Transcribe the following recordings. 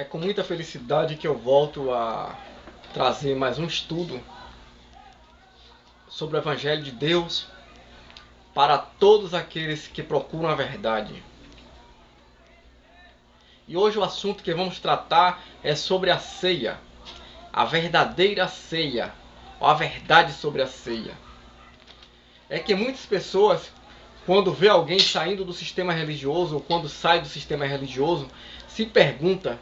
É com muita felicidade que eu volto a trazer mais um estudo sobre o Evangelho de Deus para todos aqueles que procuram a verdade. E hoje o assunto que vamos tratar é sobre a ceia, a verdadeira ceia, ou a verdade sobre a ceia. É que muitas pessoas, quando vê alguém saindo do sistema religioso, ou quando sai do sistema religioso, se perguntam,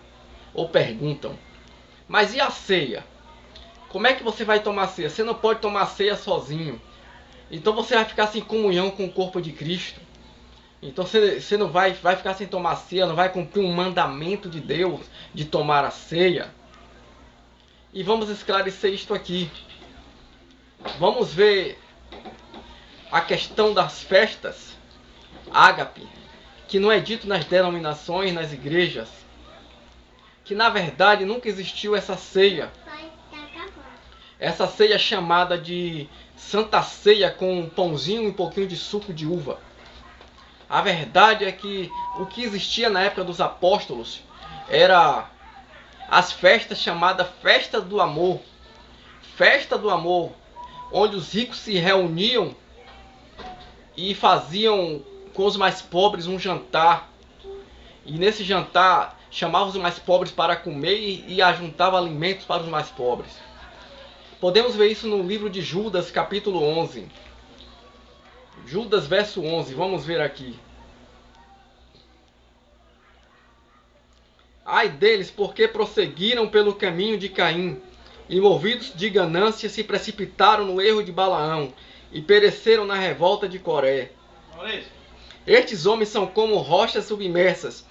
mas e a ceia? Como é que você vai tomar ceia? Você não pode tomar ceia sozinho. Então você vai ficar sem comunhão com o corpo de Cristo. Então você não vai ficar sem tomar ceia, não vai cumprir um mandamento de Deus de tomar a ceia. E vamos esclarecer isto aqui. Vamos ver a questão das festas ágape, que não é dito nas denominações, nas igrejas, que na verdade nunca existiu essa ceia. Essa ceia chamada de Santa Ceia com um pãozinho e um pouquinho de suco de uva. A verdade é que o que existia na época dos apóstolos era as festas chamadas Festa do Amor. Festa do Amor, onde os ricos se reuniam e faziam com os mais pobres um jantar. E nesse jantar chamavam os mais pobres para comer e ajuntavam alimentos para os mais pobres. Podemos ver isso no livro de Judas, capítulo 11. Judas, verso 11. Vamos ver aqui. Ai deles, porque prosseguiram pelo caminho de Caim, e movidos de ganância se precipitaram no erro de Balaão, e pereceram na revolta de Coré. Estes homens são como rochas submersas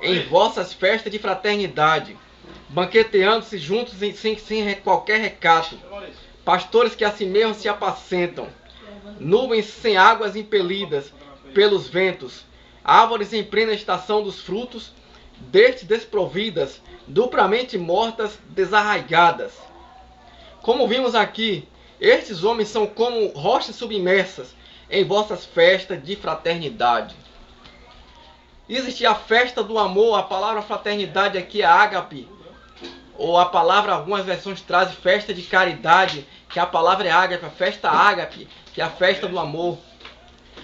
em vossas festas de fraternidade, banqueteando-se juntos sem qualquer recato, pastores que a si mesmos se apacentam, nuvens sem águas impelidas pelos ventos, árvores em plena estação dos frutos, destes desprovidas, duplamente mortas, desarraigadas. Como vimos aqui, estes homens são como rochas submersas em vossas festas de fraternidade. Existe a festa do amor, a palavra fraternidade aqui é ágape, ou a palavra, algumas versões trazem festa de caridade, que a palavra é ágape, a festa ágape, que é a festa do amor.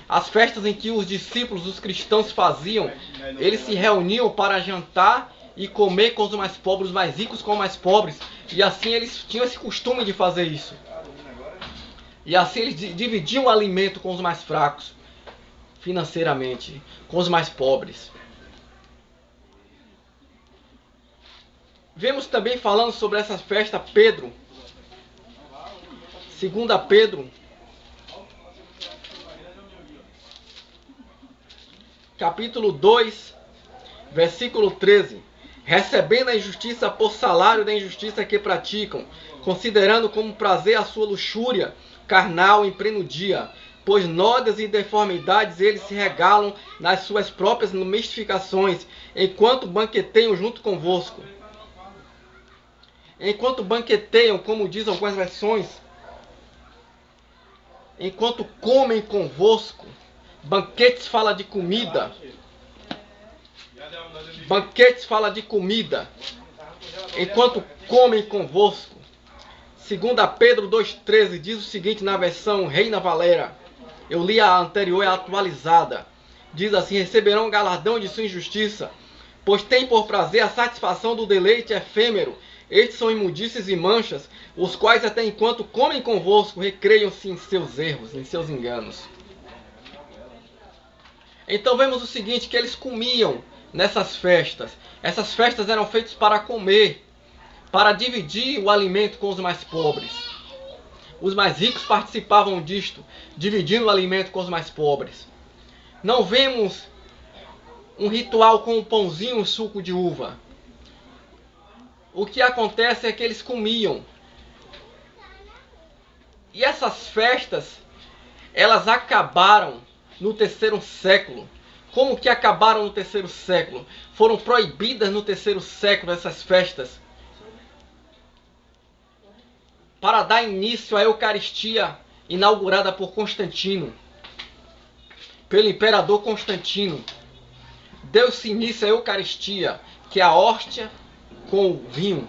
As festas em que os discípulos, os cristãos faziam, eles se reuniam para jantar e comer com os mais pobres, os mais ricos com os mais pobres, e assim eles tinham esse costume de fazer isso. E assim eles dividiam o alimento com os mais fracos, financeiramente, com os mais pobres. Vemos também falando sobre essa festa Pedro, 2 Pedro, capítulo 2, versículo 13. Recebendo a injustiça por salário da injustiça que praticam, considerando como prazer a sua luxúria carnal em pleno dia, pois nódoas e deformidades eles se regalam nas suas próprias mistificações, enquanto banqueteiam junto convosco. Enquanto banqueteiam, como diz algumas versões, enquanto comem convosco. Banquetes fala de comida. Banquetes fala de comida. Enquanto comem convosco. 2 Pedro 2,13 diz o seguinte na versão Reina Valera. Eu li a anterior, é atualizada. Diz assim: receberão o galardão de sua injustiça, pois tem por prazer a satisfação do deleite efêmero. Estes são imundícies e manchas, os quais até enquanto comem convosco, recreiam-se em seus erros, em seus enganos. Então vemos o seguinte, que eles comiam nessas festas. Essas festas eram feitas para comer, para dividir o alimento com os mais pobres. Os mais ricos participavam disto, dividindo o alimento com os mais pobres. Não vemos um ritual com um pãozinho e suco de uva. O que acontece é que eles comiam. E essas festas, elas acabaram no terceiro século. Como que acabaram no terceiro século? Foram proibidas no terceiro século essas festas, para dar início à Eucaristia inaugurada por Constantino, pelo imperador Constantino. Deu-se início à Eucaristia, que é a hóstia com o vinho.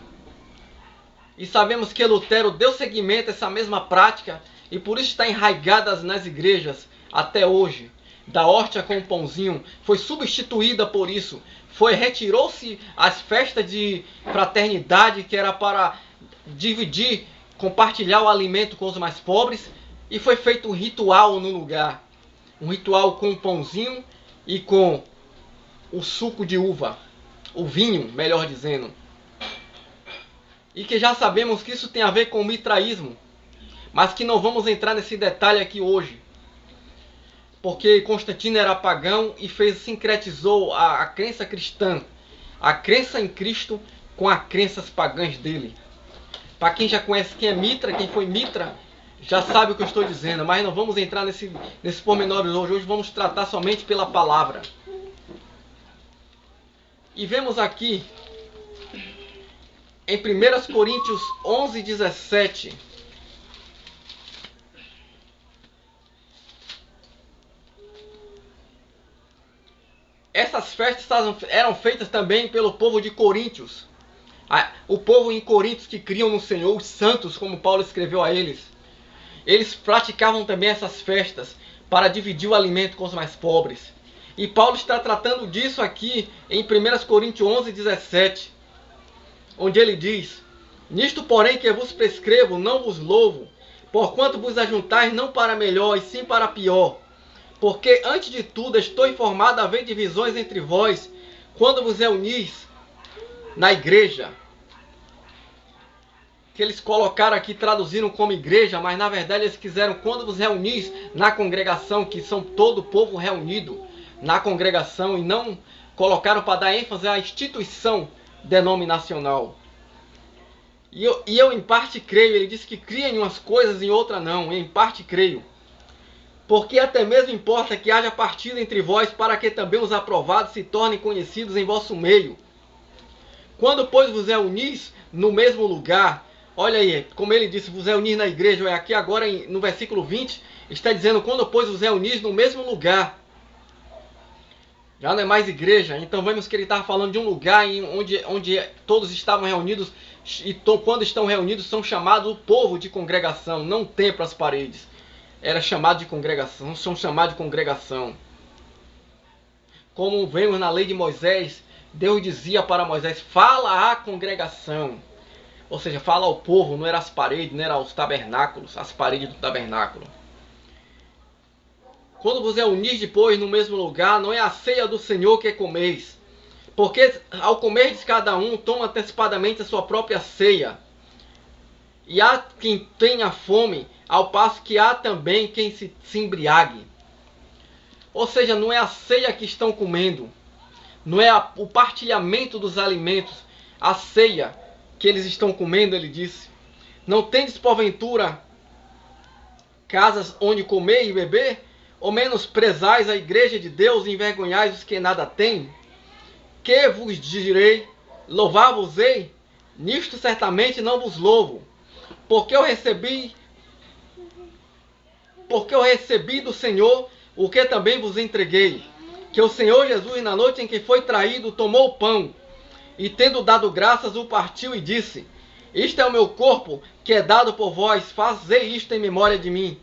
E sabemos que Lutero deu seguimento a essa mesma prática e por isso está enraigada nas igrejas até hoje. Da hóstia com o pãozinho foi substituída por isso. Retirou-se as festas de fraternidade que era para dividir, compartilhar o alimento com os mais pobres e foi feito um ritual no lugar. Um ritual com o pãozinho e com o suco de uva, o vinho, melhor dizendo. E que já sabemos que isso tem a ver com o mitraísmo, mas que não vamos entrar nesse detalhe aqui hoje. Porque Constantino era pagão e sincretizou a crença cristã, a crença em Cristo com as crenças pagãs dele. Para quem já conhece quem é Mitra, quem foi Mitra, já sabe o que eu estou dizendo, mas não vamos entrar nesse pormenores hoje. Hoje vamos tratar somente pela palavra. E vemos aqui em 1 Coríntios 11, 17. Essas festas eram feitas também pelo povo de Coríntios. O povo em Coríntios que criam no Senhor, os santos, como Paulo escreveu a eles. Eles praticavam também essas festas para dividir o alimento com os mais pobres. E Paulo está tratando disso aqui em 1 Coríntios 11, 17. Onde ele diz: nisto, porém, que vos prescrevo, não vos louvo, porquanto vos ajuntais não para melhor, e sim para pior. Porque, antes de tudo, estou informado a haver divisões entre vós, quando vos reunis na igreja. Que eles colocaram aqui, traduziram como igreja, mas na verdade eles quiseram quando vos reunis na congregação, que são todo o povo reunido na congregação, e não colocaram para dar ênfase à instituição denominacional. E eu em parte creio, ele disse que cria em umas coisas e em outra não, em parte creio. Porque até mesmo importa que haja partido entre vós, para que também os aprovados se tornem conhecidos em vosso meio. Quando, pois, vos reunis no mesmo lugar, olha aí, como ele disse, vos reunir na igreja, aqui agora no versículo 20, está dizendo, quando, pois, vos reunis no mesmo lugar. Já não é mais igreja, então vemos que ele estava falando de um lugar onde todos estavam reunidos, e quando estão reunidos são chamados o povo de congregação, não templo às paredes. Era chamado de congregação, são chamados de congregação. Como vemos na lei de Moisés, Deus dizia para Moisés, fala à congregação. Ou seja, fala ao povo, não era as paredes, não era os tabernáculos, as paredes do tabernáculo. Quando vos reunis depois no mesmo lugar, não é a ceia do Senhor que comeis. Porque ao comerdes cada um, toma antecipadamente a sua própria ceia. E há quem tenha fome, ao passo que há também quem se embriague. Ou seja, não é a ceia que estão comendo, não é o partilhamento dos alimentos, a ceia que eles estão comendo, ele disse. Não tendes porventura casas onde comer e beber? Ou menosprezais a igreja de Deus e envergonhais os que nada têm? Que vos direi? Louvar-vos-ei? Nisto certamente não vos louvo. Porque eu recebi do Senhor o que também vos entreguei. Que o Senhor Jesus, na noite em que foi traído, tomou o pão, e tendo dado graças, o partiu e disse, isto é o meu corpo, que é dado por vós, fazei isto em memória de mim.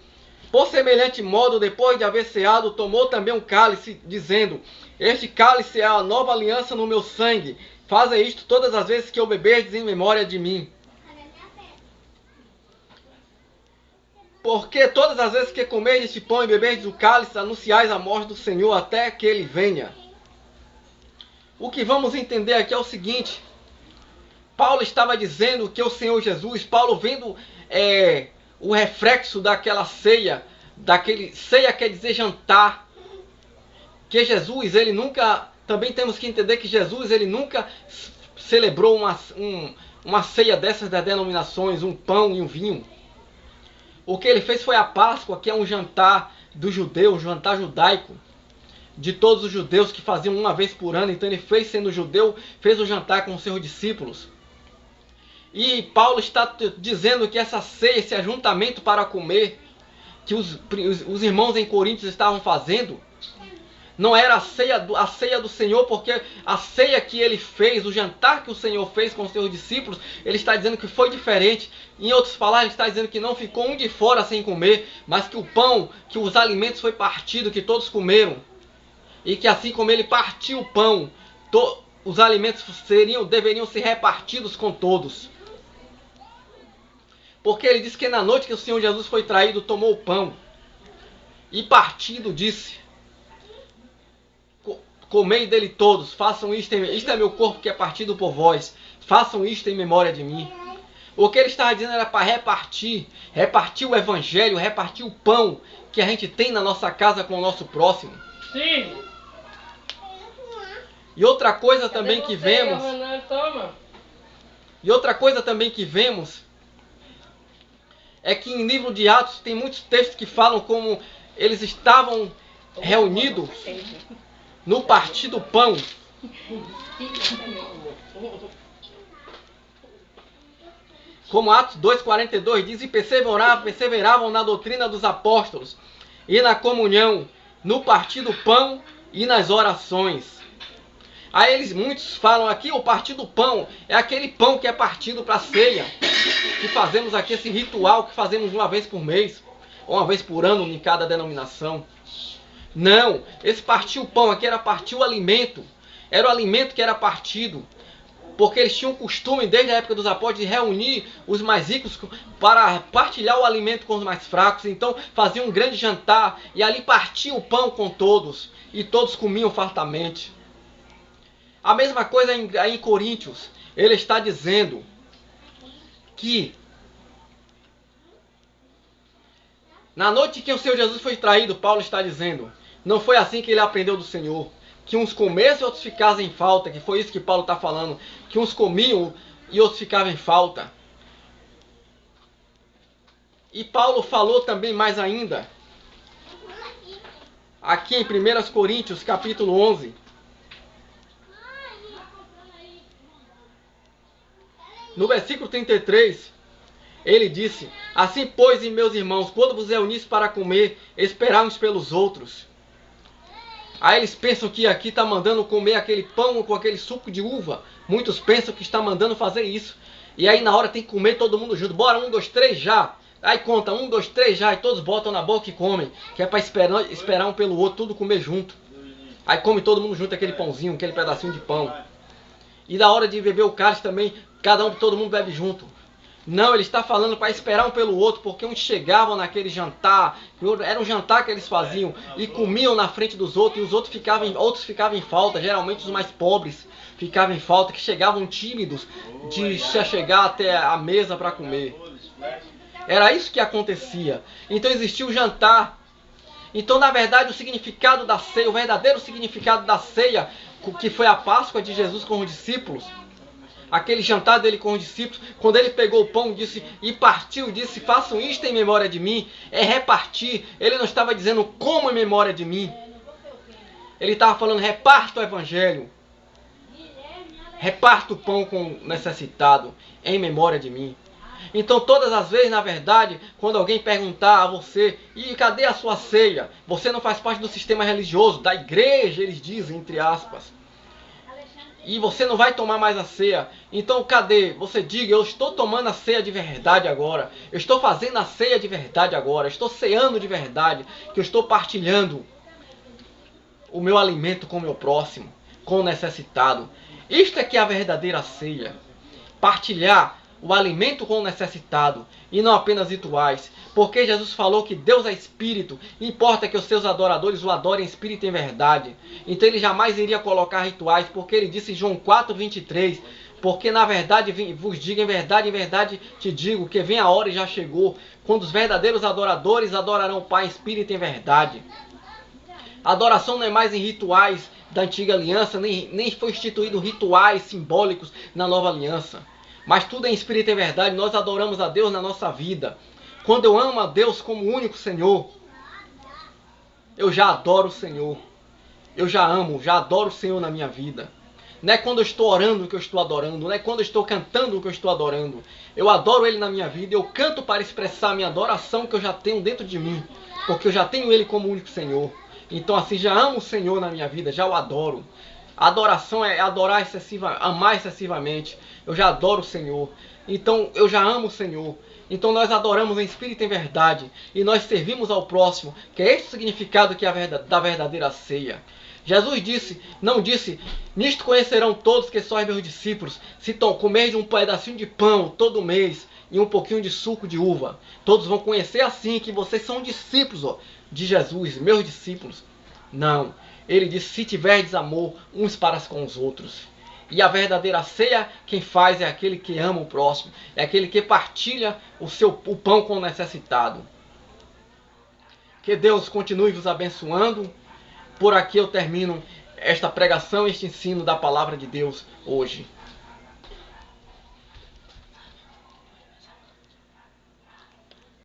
Por semelhante modo, depois de haver ceado, tomou também um cálice, dizendo, este cálice é a nova aliança no meu sangue. Fazei isto todas as vezes que eu beberdes em memória de mim. Porque todas as vezes que comerdes este pão e beberdes o cálice, anunciais a morte do Senhor até que ele venha. O que vamos entender aqui é o seguinte. Paulo estava dizendo que o Senhor Jesus, Paulo vendo o reflexo daquela ceia, ceia quer dizer jantar, que Jesus, ele nunca, também temos que entender que Jesus, ele nunca celebrou uma ceia dessas das denominações, um pão e um vinho. O que ele fez foi a Páscoa, que é um jantar dos judeus, um jantar judaico, de todos os judeus que faziam uma vez por ano. Então ele fez, sendo judeu, fez o jantar com os seus discípulos. E Paulo está dizendo que essa ceia, esse ajuntamento para comer, que os irmãos em Coríntios estavam fazendo, Não era a ceia do Senhor, porque a ceia que ele fez, o jantar que o Senhor fez com os seus discípulos, ele está dizendo que foi diferente. Em outras palavras, ele está dizendo que não ficou um de fora sem comer, mas que o pão, que os alimentos foi partido, que todos comeram. E que assim como ele partiu o pão, os alimentos deveriam ser repartidos com todos. Porque ele disse que na noite que o Senhor Jesus foi traído, tomou o pão e partindo disse: comei dele todos, façam isto é meu corpo que é partido por vós, façam isto em memória de mim. O que ele estava dizendo era para repartir o evangelho, repartir o pão que a gente tem na nossa casa com o nosso próximo. Sim. E outra coisa também que vemos, é que em livro de Atos tem muitos textos que falam como eles estavam reunidos no partir do pão. Como Atos 2,42 diz: e perseveravam na doutrina dos apóstolos, e na comunhão, no partir do pão e nas orações. Aí muitos falam aqui, o partir do pão é aquele pão que é partido para a ceia, que fazemos aqui, esse ritual que fazemos uma vez por mês, ou uma vez por ano em cada denominação. Não, esse partir o pão aqui era partir o alimento, era o alimento que era partido, porque eles tinham o costume, desde a época dos apóstolos, de reunir os mais ricos para partilhar o alimento com os mais fracos. Então faziam um grande jantar e ali partiam o pão com todos, e todos comiam fartamente. A mesma coisa em Coríntios, ele está dizendo que na noite que o Senhor Jesus foi traído, Paulo está dizendo, não foi assim que ele aprendeu do Senhor, que uns comessem e outros ficassem em falta, que foi isso que Paulo está falando, que uns comiam e outros ficavam em falta. E Paulo falou também mais ainda, aqui em 1 Coríntios capítulo 11, no versículo 33, ele disse: assim, pois, meus irmãos, quando vos reunis para comer, esperai uns pelos outros. Aí eles pensam que aqui está mandando comer aquele pão com aquele suco de uva. Muitos pensam que está mandando fazer isso. E aí na hora tem que comer todo mundo junto. Bora, 1, 2, 3 já. Aí conta, 1, 2, 3 já. E todos botam na boca e comem. Que é para esperar um pelo outro, tudo comer junto. Aí come todo mundo junto aquele pãozinho, aquele pedacinho de pão. E na hora de beber o cálice também, todo mundo bebe junto. Não, ele está falando para esperar um pelo outro, porque uns chegavam naquele jantar, era um jantar que eles faziam, e comiam na frente dos outros, e os outros ficavam em falta, geralmente os mais pobres ficavam em falta, que chegavam tímidos de chegar até a mesa para comer. Era isso que acontecia. Então existia o jantar. Então, na verdade, o significado da ceia, o verdadeiro significado da ceia, que foi a Páscoa de Jesus com os discípulos, aquele jantar dele com os discípulos, quando ele pegou o pão e partiu, disse: façam isto em memória de mim, é repartir. Ele não estava dizendo como em memória de mim. Ele estava falando: reparta o evangelho. Reparta o pão com o necessitado em memória de mim. Então todas as vezes, na verdade, quando alguém perguntar a você: e cadê a sua ceia? Você não faz parte do sistema religioso, da igreja, eles dizem, entre aspas. E você não vai tomar mais a ceia. Então cadê? Você diga: eu estou tomando a ceia de verdade agora. Eu estou fazendo a ceia de verdade agora. Eu estou ceando de verdade. Que eu estou partilhando o meu alimento com o meu próximo, com o necessitado. Isto é que é a verdadeira ceia. Partilhar o alimento com o necessitado e não apenas rituais. Porque Jesus falou que Deus é espírito, importa que os seus adoradores o adorem em espírito e em verdade. Então ele jamais iria colocar rituais, porque ele disse em João 4:23, porque na verdade vos digo em verdade te digo, que vem a hora e já chegou, quando os verdadeiros adoradores adorarão o Pai em espírito e em verdade. A adoração não é mais em rituais da antiga aliança, nem foi instituído rituais simbólicos na nova aliança. Mas tudo em espírito e verdade, nós adoramos a Deus na nossa vida. Quando eu amo a Deus como o único Senhor, eu já adoro o Senhor. Eu já adoro o Senhor na minha vida. Não é quando eu estou orando que eu estou adorando, não é quando eu estou cantando que eu estou adorando. Eu adoro Ele na minha vida, eu canto para expressar a minha adoração que eu já tenho dentro de mim, porque eu já tenho Ele como o único Senhor. Então assim, já amo o Senhor na minha vida, já o adoro. A adoração é adorar amar excessivamente. Eu já adoro o Senhor. Então eu já amo o Senhor. Então nós adoramos em espírito e em verdade. E nós servimos ao próximo. Que é esse o significado que é da verdadeira ceia. Jesus disse, não disse, nisto conhecerão todos que sois meus discípulos, se comer de um pedacinho de pão todo mês e um pouquinho de suco de uva. Todos vão conhecer assim que vocês são discípulos de Jesus, meus discípulos. Não, ele disse, se tiverdes amor uns para com os outros. E a verdadeira ceia, quem faz é aquele que ama o próximo, é aquele que partilha o pão com o necessitado. Que Deus continue vos abençoando. Por aqui eu termino esta pregação, este ensino da palavra de Deus hoje.